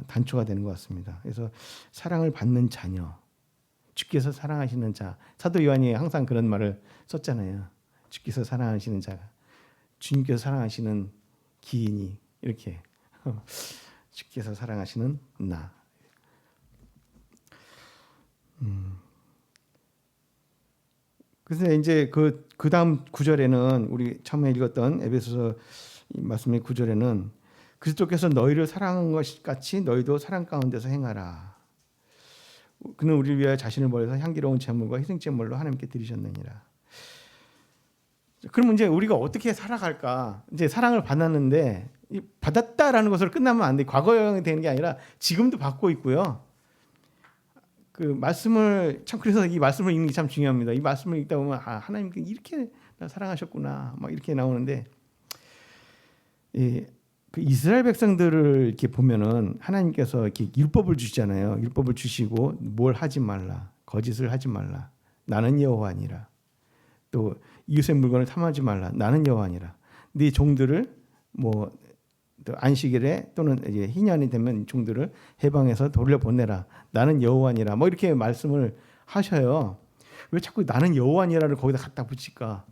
단초가 되는 것 같습니다. 그래서 사랑을 받는 자녀, 주께서 사랑하시는 자, 사도 요한이 항상 그런 말을 썼잖아요. 주께서 사랑하시는 자가, 주님께서 사랑하시는 기인이 이렇게 주께서 사랑하시는 나. 그래서 이제 그 다음 구절에는 우리 처음에 읽었던 에베소서 말씀의 구절에는 그리스도께서 너희를 사랑한 것 같이 너희도 사랑 가운데서 행하라. 그는 우리를 위하여 자신을 버려서 향기로운 제물과 희생제물로 하나님께 드리셨느니라. 그럼 이제 우리가 어떻게 살아갈까? 이제 사랑을 받았는데 받았다라는 것으로 끝나면 안 돼. 과거형이 되는 게 아니라 지금도 받고 있고요. 그 말씀을 참 그래서 이 말씀을 읽는 게 참 중요합니다. 이 말씀을 읽다 보면 하나님께 이렇게 사랑하셨구나 막 이렇게 나오는데 그 이스라엘 백성들을 이렇게 보면은 하나님께서 이렇게 율법을 주시잖아요. 율법을 주시고 뭘 하지 말라, 거짓을 하지 말라, 나는 여호와니라. 또 이웃의 물건을 탐하지 말라, 나는 여호와니라. 네 종들을 뭐 또 안식일에 또는 이제 희년이 되면 종들을 해방해서 돌려보내라, 나는 여호와니라. 뭐 이렇게 말씀을 하셔요. 왜 자꾸 나는 여호와니라를 거기다 갖다 붙일까?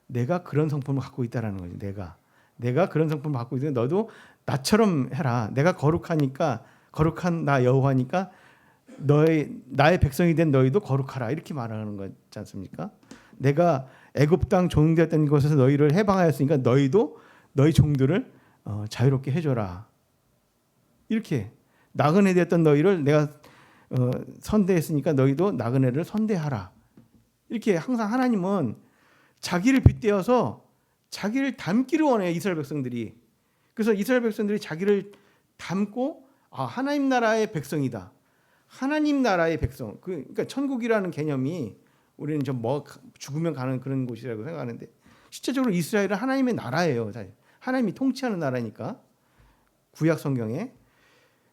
내가 그런 성품을 갖고 있다라는 거지. 내가 그런 성품을 갖고 있으니 너도 나처럼 해라. 내가 거룩하니까, 거룩한 나 여호와니까 나의 백성이 된 너희도 거룩하라. 이렇게 말하는 거지 않습니까? 내가 애굽 땅 종되었던 곳에서 너희를 해방하였으니까 너희도 너희 종들을 자유롭게 해줘라. 이렇게 나그네 되었던 너희를 내가 선대했으니까 너희도 나그네를 선대하라. 이렇게 항상 하나님은 자기를 빗대어서 자기를 닮기를 원해요. 이스라엘 백성들이. 그래서 이스라엘 백성들이 자기를 닮고 하나님 나라의 백성이다. 하나님 나라의 백성. 그러니까 천국이라는 개념이 우리는 좀 죽으면 가는 그런 곳이라고 생각하는데 실제적으로 이스라엘은 하나님의 나라예요. 하나님이 통치하는 나라니까 구약 성경에.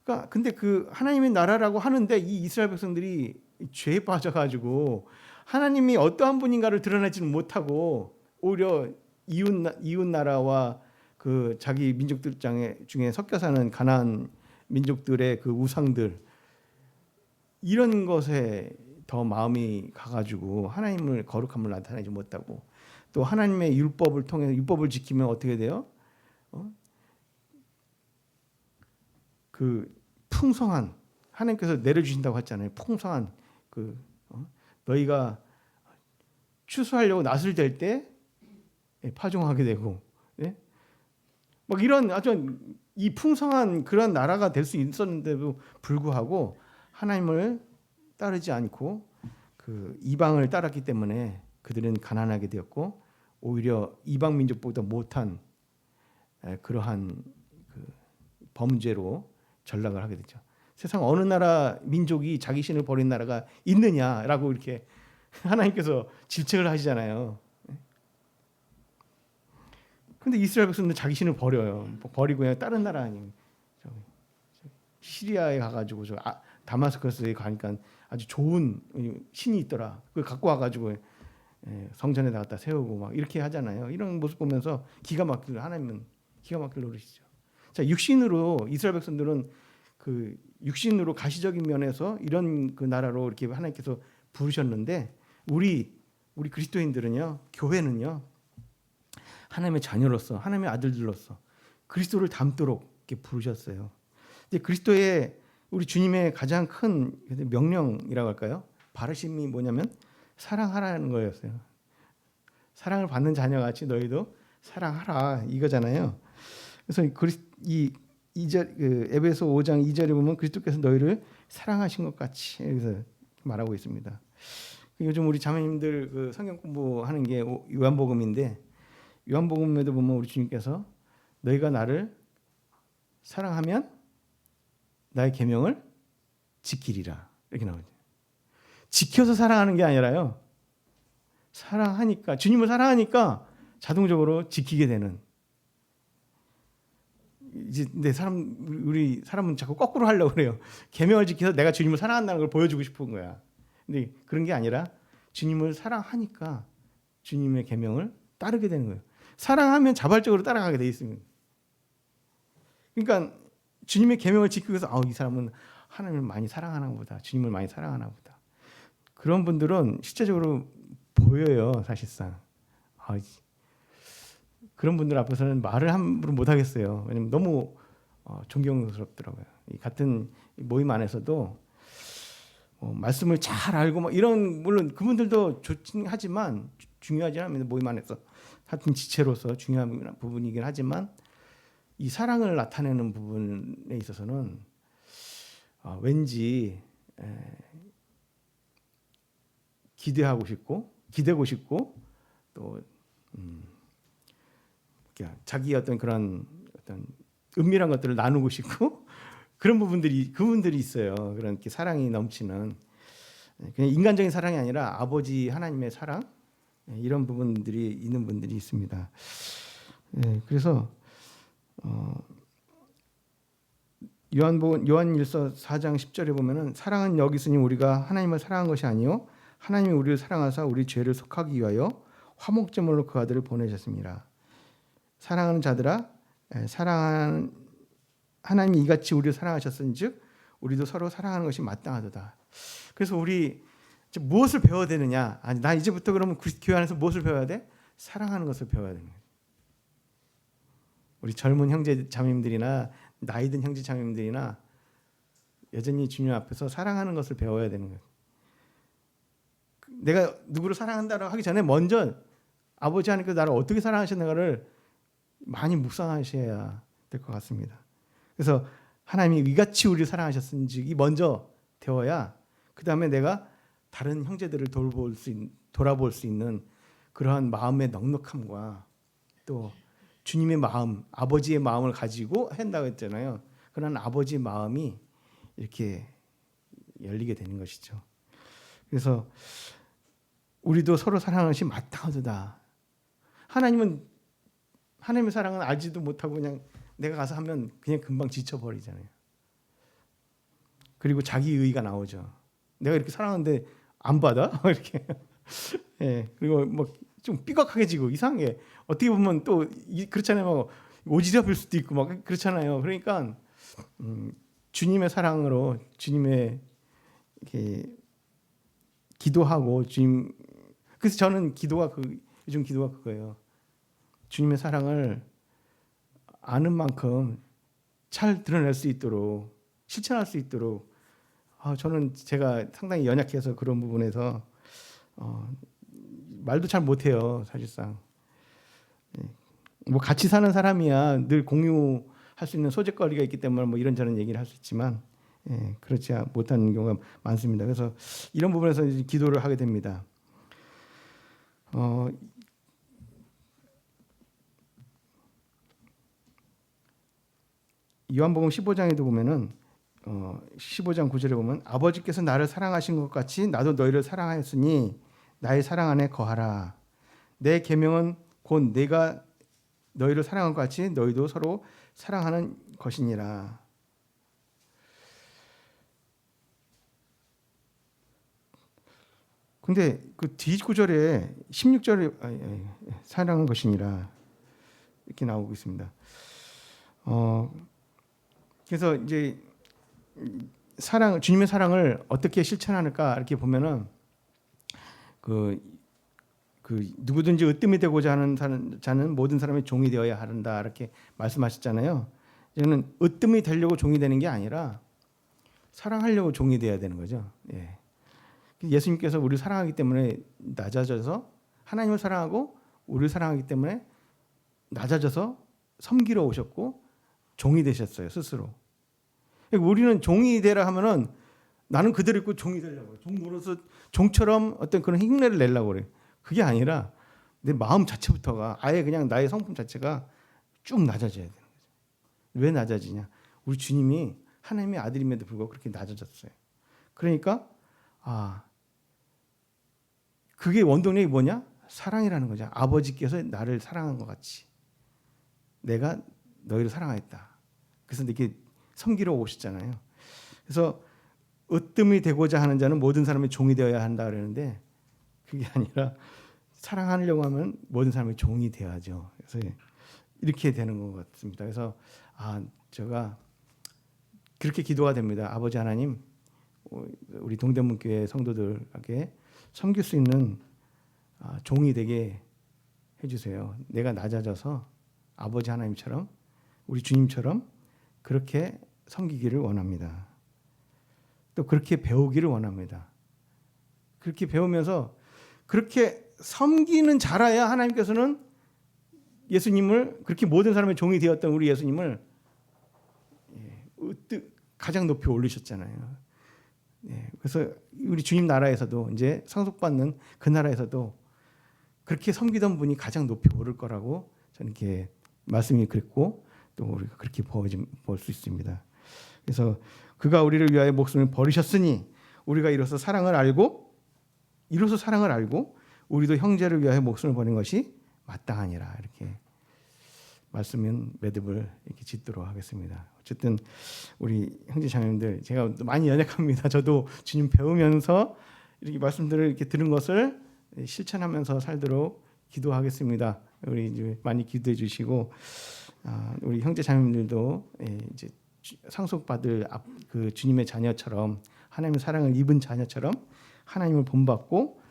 그러니까 근데 그 하나님의 나라라고 하는데 이 이스라엘 백성들이 죄에 빠져가지고 하나님이 어떠한 분인가를 드러내지는 못하고 오히려 이웃 나라와 그 자기 민족들 중에 섞여 사는 가나안 민족들의 그 우상들 이런 것에 더 마음이 가가지고 하나님을 거룩함을 나타내지 못하고 또 하나님의 율법을 통해 율법을 지키면 어떻게 돼요? 그 풍성한 하나님께서 내려주신다고 했잖아요. 풍성한 너희가 추수하려고 낫을 댈 때 파종하게 되고, 예? 막 이런 아주 이 풍성한 그런 나라가 될 수 있었는데도 불구하고 하나님을 따르지 않고 그 이방을 따랐기 때문에 그들은 가난하게 되었고 오히려 이방 민족보다 못한 그러한 그 범죄로 전락을 하게 되죠. 세상 어느 나라 민족이 자기 신을 버린 나라가 있느냐라고 이렇게 하나님께서 질책을 하시잖아요. 근데 이스라엘 백성들은 자기 신을 버려요. 버리고 그냥 다른 나라 아니에요. 시리아에 가가지고 다마스커스에 가니까 아주 좋은 신이 있더라. 그걸 갖고 와가지고 성전에다 갖다 세우고 막 이렇게 하잖아요. 이런 모습 보면서 하나님은 기가 막힐 노릇이죠. 자, 육신으로 이스라엘 백성들은 그 육신으로 가시적인 면에서 이런 그 나라로 이렇게 하나님께서 부르셨는데 우리 그리스도인들은요, 교회는요, 하나님의 자녀로서 하나님의 아들들로서 그리스도를 닮도록 이렇게 부르셨어요. 이제 그리스도의 우리 주님의 가장 큰 명령이라고 할까요? 바르심이 뭐냐면 사랑하라는 거였어요. 사랑을 받는 자녀같이 너희도 사랑하라 이거잖아요. 그래서 에베소 5장 2절에 보면 그리스도께서 너희를 사랑하신 것 같이 여기서 말하고 있습니다. 요즘 우리 자매님들 그 성경 공부하는 게 요한복음인데 요한복음에도 보면 우리 주님께서 너희가 나를 사랑하면 나의 계명을 지키리라 이렇게 나오죠. 지켜서 사랑하는 게 아니라요. 사랑하니까 주님을 사랑하니까 자동적으로 지키게 되는. 이제 우리 사람은 자꾸 거꾸로 하려고 그래요. 계명을 지켜서 내가 주님을 사랑한다는 걸 보여주고 싶은 거야. 근데 그런 게 아니라 주님을 사랑하니까 주님의 계명을 따르게 되는 거예요. 사랑하면 자발적으로 따라가게 돼 있습니다. 그러니까 주님의 계명을 지키기 위해서 이 사람은 하나님을 많이 사랑하나 보다. 주님을 많이 사랑하나 보다. 그런 분들은 실제적으로 보여요. 사실상. 그런 분들 앞에서는 말을 함부로 못 하겠어요. 왜냐면 너무 존경스럽더라고요. 이 같은 모임 안에서도 말씀을 잘 알고 이런 물론 그분들도 좋긴 하지만 중요하진 않습니다. 모임 안에서 같은 지체로서 중요한 부분이긴 하지만 이 사랑을 나타내는 부분에 있어서는 왠지 기대고 싶고 또 자기 그런 은밀한 것들을 나누고 싶고 그런 그분들이 있어요. 그런 사랑이 넘치는 그냥 인간적인 사랑이 아니라 아버지 하나님의 사랑, 이런 부분들이 있는 분들이 있습니다. 그래서 요한일서 4장 10절에 보면은 사랑은 여기 있으니 우리가 하나님을 사랑한 것이 아니요 하나님이 우리를 사랑하사 우리 죄를 속하기 위하여 화목제물로 그 아들을 보내셨습니다. 사랑하는 자들아, 사랑하는 하나님이 이같이 우리를 사랑하셨은즉 우리도 서로 사랑하는 것이 마땅하도다. 그래서 우리 무엇을 배워야 되느냐? 아니, 나 이제부터 그러면 교회 안에서 무엇을 배워야 돼? 사랑하는 것을 배워야 되는 거예요. 우리 젊은 형제 자매님들이나 나이 든 형제 자매님들이나 여전히 주님 앞에서 사랑하는 것을 배워야 되는 거예요. 내가 누구를 사랑한다고 하기 전에 먼저 아버지 하나님께서 나를 어떻게 사랑하셨는가를 많이 묵상하셔야 될 것 같습니다. 그래서 하나님이 이같이 우리를 사랑하셨은지 먼저 되어야 그 다음에 내가 다른 형제들을 돌아볼 수 있는 그러한 마음의 넉넉함과 또 주님의 마음, 아버지의 마음을 가지고 한다고 했잖아요. 그런 아버지의 마음이 이렇게 열리게 되는 것이죠. 그래서 우리도 서로 사랑하는 것이 마땅하도다. 하나님은 하나님의 사랑은 알지도 못하고 그냥 내가 가서 하면 그냥 금방 지쳐버리잖아요. 그리고 자기 의의가 나오죠. 내가 이렇게 사랑하는데 안 받아? 이렇게. 그리고 뭐 좀 삐걱하게 지고 이상해. 어떻게 보면 또 그렇잖아요. 뭐 오지랖일 수도 있고 막 그렇잖아요. 그러니까 주님의 사랑으로 주님의 이렇게 기도하고 주님. 그래서 저는 요즘 기도가 그거예요. 주님의 사랑을 아는 만큼 잘 드러낼 수 있도록 실천할 수 있도록 저는 제가 상당히 연약해서 그런 부분에서 말도 잘 못해요. 사실상 뭐 같이 사는 사람이야 늘 공유할 수 있는 소재거리가 있기 때문에 뭐 이런저런 얘기를 할 수 있지만 그렇지 못하는 경우가 많습니다. 그래서 이런 부분에서 이제 기도를 하게 됩니다. 요한복음 15장에도 보면은 15장 9절에 보면 아버지께서 나를 사랑하신 것 같이 나도 너희를 사랑하였으니 나의 사랑 안에 거하라. 내 계명은 곧 내가 너희를 사랑한 것 같이 너희도 서로 사랑하는 것이니라. 근데 그 뒷구절에 16절에 사랑한 것이니라 이렇게 나오고 있습니다. 그래서 이제 주님의 사랑을 어떻게 실천하는가 이렇게 보면은 그 누구든지 으뜸이 되고자 하는 자는 모든 사람의 종이 되어야 한다 이렇게 말씀하셨잖아요. 저는 으뜸이 되려고 종이 되는 게 아니라 사랑하려고 종이 되어야 되는 거죠. 예수님께서 우리를 사랑하기 때문에 낮아져서 하나님을 사랑하고 우리를 사랑하기 때문에 낮아져서 섬기러 오셨고 종이 되셨어요 스스로. 우리는 종이 되라 하면은 나는 그대로 있고 종이 되려고 종 노릇을 종처럼 어떤 그런 흉내를 내려고 그래. 그게 아니라 내 마음 자체부터가 아예 그냥 나의 성품 자체가 쭉 낮아져야 되는 거죠. 왜 낮아지냐? 우리 주님이 하나님의 아들임에도 불구하고 그렇게 낮아졌어요. 그러니까 그게 원동력이 뭐냐? 사랑이라는 거죠. 아버지께서 나를 사랑한 것 같이 내가 너희를 사랑하였다. 그래서 이렇게 섬기러 오셨잖아요. 그래서 으뜸이 되고자 하는 자는 모든 사람의 종이 되어야 한다 그러는데 그게 아니라 사랑하려고 하면 모든 사람의 종이 되어야죠. 그래서 이렇게 되는 것 같습니다. 그래서 제가 그렇게 기도가 됩니다. 아버지 하나님, 우리 동대문교회 성도들에게 섬길 수 있는 종이 되게 해주세요. 내가 낮아져서 아버지 하나님처럼 우리 주님처럼 그렇게 섬기기를 원합니다. 또 그렇게 배우기를 원합니다. 그렇게 배우면서 그렇게 섬기는 자라야 하나님께서는 예수님을 그렇게 모든 사람의 종이 되었던 우리 예수님을 가장 높이 올리셨잖아요. 그래서 우리 주님 나라에서도 이제 상속받는 그 나라에서도 그렇게 섬기던 분이 가장 높이 오를 거라고 저는 이렇게 말씀이 그랬고 또 우리가 그렇게 볼 수 있습니다. 그래서 그가 우리를 위하여 목숨을 버리셨으니 우리가 이로써 사랑을 알고 우리도 형제를 위하여 목숨을 버린 것이 마땅하니라. 이렇게 말씀은 매듭을 이렇게 짓도록 하겠습니다. 어쨌든 우리 형제 자매님들, 제가 많이 연약합니다. 저도 주님 배우면서 이렇게 말씀들을 이렇게 들은 것을 실천하면서 살도록 기도하겠습니다. 우리 이제 많이 기도해 주시고, 우리 형제 자매님들도 이제 상속받을 그 주님의 자녀처럼, 하나님의 사랑을 입은 자녀처럼 하나님을 본받고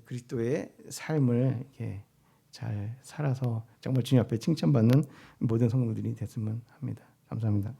그리스도의 삶을 이렇게 잘 살아서 정말 주님 앞에 칭찬받는 모든 성도들이 됐으면 합니다. 감사합니다.